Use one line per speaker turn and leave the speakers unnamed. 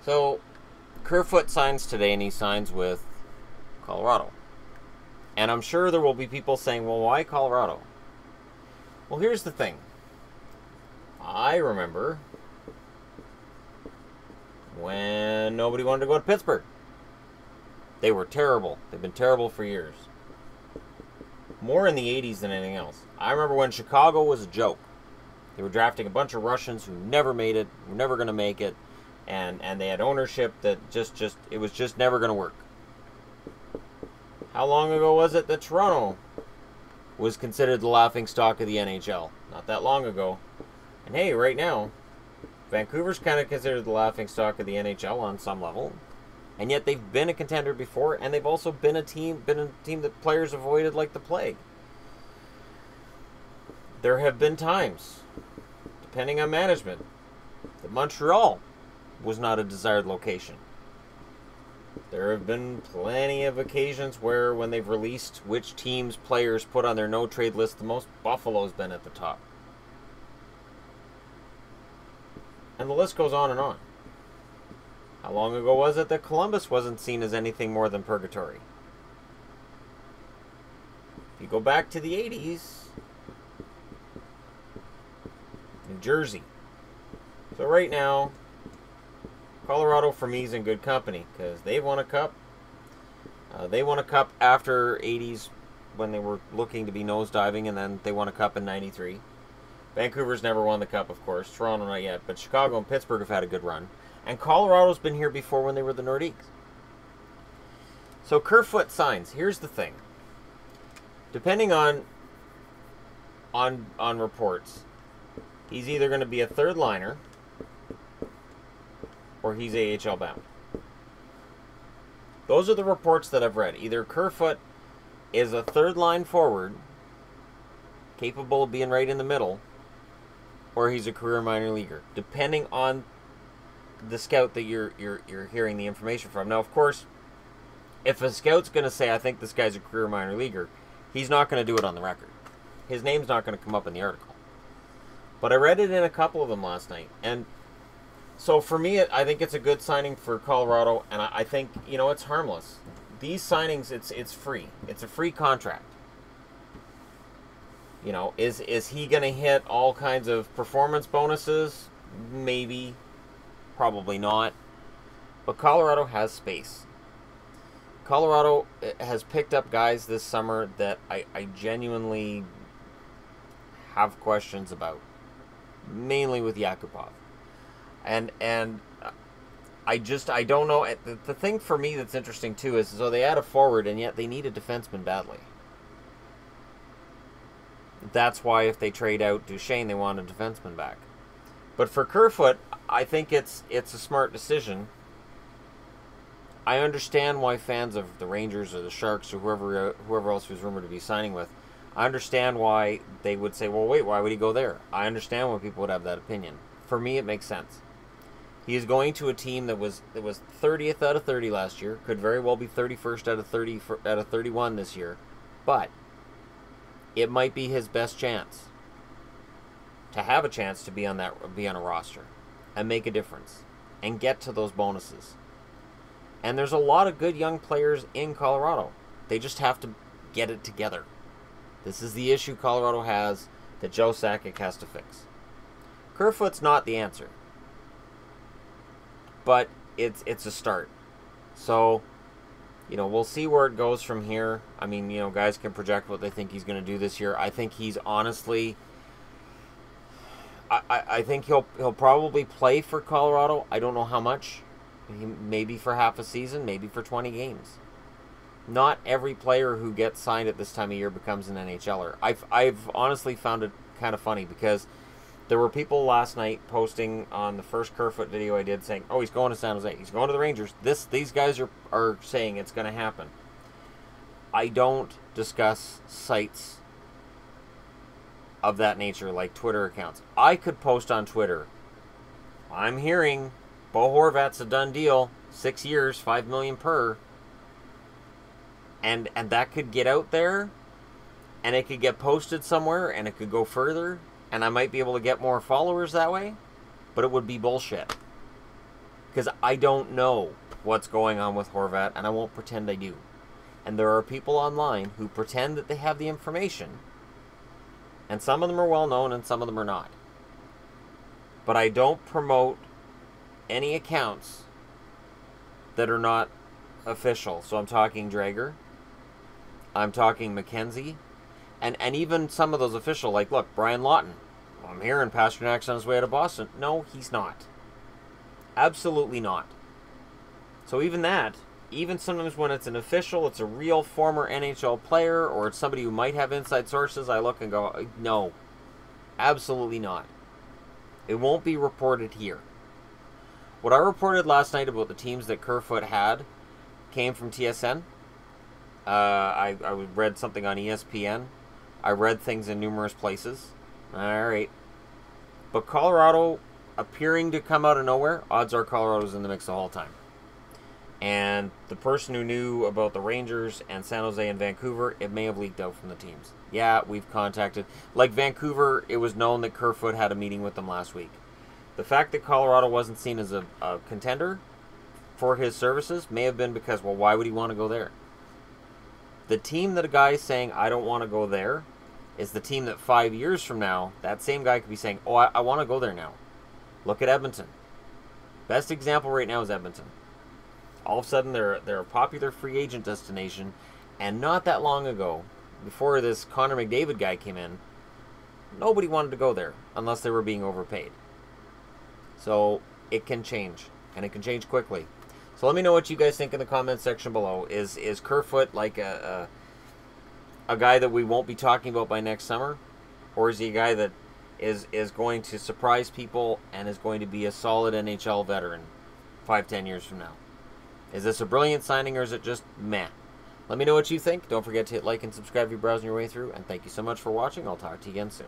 So, Kerfoot signs today, and he signs with Colorado. And I'm sure there will be people saying, well, why Colorado? Well, here's the thing. I remember when nobody wanted to go to Pittsburgh. They were terrible. They've been terrible for years. More in the 80s than anything else. I remember when Chicago was a joke. They were drafting a bunch of Russians who never made it, were never going to make it, and they had ownership that it was just never going to work. How long ago was it that Toronto was considered the laughingstock of the NHL? Not that long ago. And hey, right now, Vancouver's kind of considered the laughingstock of the NHL on some level. And yet they've been a contender before, and they've also been a team that players avoided like the plague. There have been times, depending on management, that Montreal was not a desired location. There have been plenty of occasions where when they've released which teams players put on their no-trade list the most, Buffalo's been at the top. And the list goes on and on. How long ago was it that Columbus wasn't seen as anything more than purgatory? If you go back to the 80s, New Jersey. So right now, Colorado for me is in good company because they've won a cup. They won a cup after 80s when they were looking to be nosediving, and then they won a cup in 93. Vancouver's never won the cup, of course. Toronto not yet, but Chicago and Pittsburgh have had a good run. And Colorado's been here before when they were the Nordiques. So Kerfoot signs. Here's the thing. Depending on reports, he's either going to be a third liner or he's AHL bound. Those are the reports that I've read. Either Kerfoot is a third line forward, capable of being right in the middle, or he's a career minor leaguer, depending on the scout that you're hearing the information from. Now, of course, if a scout's going to say, I think this guy's a career minor leaguer, he's not going to do it on the record. His name's not going to come up in the article. But I read it in a couple of them last night, and so for me, I think it's a good signing for Colorado, and I think, it's harmless. These signings, it's free. It's a free contract. Is he going to hit all kinds of performance bonuses? Maybe. Probably not. But Colorado has space. Colorado has picked up guys this summer that I genuinely have questions about. Mainly with Yakupov. And I don't know. The thing for me that's interesting too is, so they add a forward and yet they need a defenseman badly. That's why if they trade out Duchesne, they want a defenseman back. But for Kerfoot, I think it's a smart decision. I understand why fans of the Rangers or the Sharks or whoever else was rumored to be signing with, I understand why they would say, well, wait, why would he go there? I understand why people would have that opinion. For me, it makes sense. He is going to a team that was 30th out of 30 last year, could very well be 31st out of 31 this year, but it might be his best chance to have a chance to be on a roster and make a difference and get to those bonuses. And there's a lot of good young players in Colorado. They just have to get it together. This is the issue Colorado has that Joe Sakic has to fix. Kerfoot's not the answer, but it's a start. So, we'll see where it goes from here. I mean, guys can project what they think he's going to do this year. I think he's honestly, I think he'll probably play for Colorado. I don't know how much. Maybe for half a season, maybe for 20 games. Not every player who gets signed at this time of year becomes an NHLer. I've honestly found it kind of funny because there were people last night posting on the first Kerfoot video I did saying, oh, he's going to San Jose. He's going to the Rangers. These guys are saying it's going to happen. I don't discuss sites of that nature like Twitter accounts. I could post on Twitter, I'm hearing Bo Horvat's a done deal, 6 years, $5 million per. And that could get out there, and it could get posted somewhere, and it could go further, and I might be able to get more followers that way, but it would be bullshit. Because I don't know what's going on with Horvat, and I won't pretend I do. And there are people online who pretend that they have the information, and some of them are well known and some of them are not. But I don't promote any accounts that are not official. So I'm talking Drager, I'm talking Mackenzie, and even some of those official, like, look, Brian Lawton. I'm hearing Pasternak's on his way out of Boston. No, he's not. Absolutely not. So even that, even sometimes when it's an official, it's a real former NHL player, or it's somebody who might have inside sources, I look and go, no, absolutely not. It won't be reported here. What I reported last night about the teams that Kerfoot had came from TSN. I read something on ESPN. I read things in numerous places. Alright. But Colorado appearing to come out of nowhere, odds are Colorado's in the mix the whole time. And the person who knew about the Rangers and San Jose and Vancouver, it may have leaked out from the teams. Yeah, we've contacted. Like Vancouver, it was known that Kerfoot had a meeting with them last week. The fact that Colorado wasn't seen as a contender for his services may have been because, well, why would he want to go there? The team that a guy is saying, I don't want to go there, is the team that 5 years from now, that same guy could be saying, oh, I want to go there now. Look at Edmonton. Best example right now is Edmonton. All of a sudden, they're a popular free agent destination, and not that long ago, before this Connor McDavid guy came in, nobody wanted to go there unless they were being overpaid. So it can change, and it can change quickly. So let me know what you guys think in the comments section below. Is Kerfoot like a guy that we won't be talking about by next summer, or is he a guy that is going to surprise people and is going to be a solid NHL veteran 5-10 years from now? Is this a brilliant signing, or is it just meh? Let me know what you think. Don't forget to hit like and subscribe if you're browsing your way through, and thank you so much for watching. I'll talk to you again soon.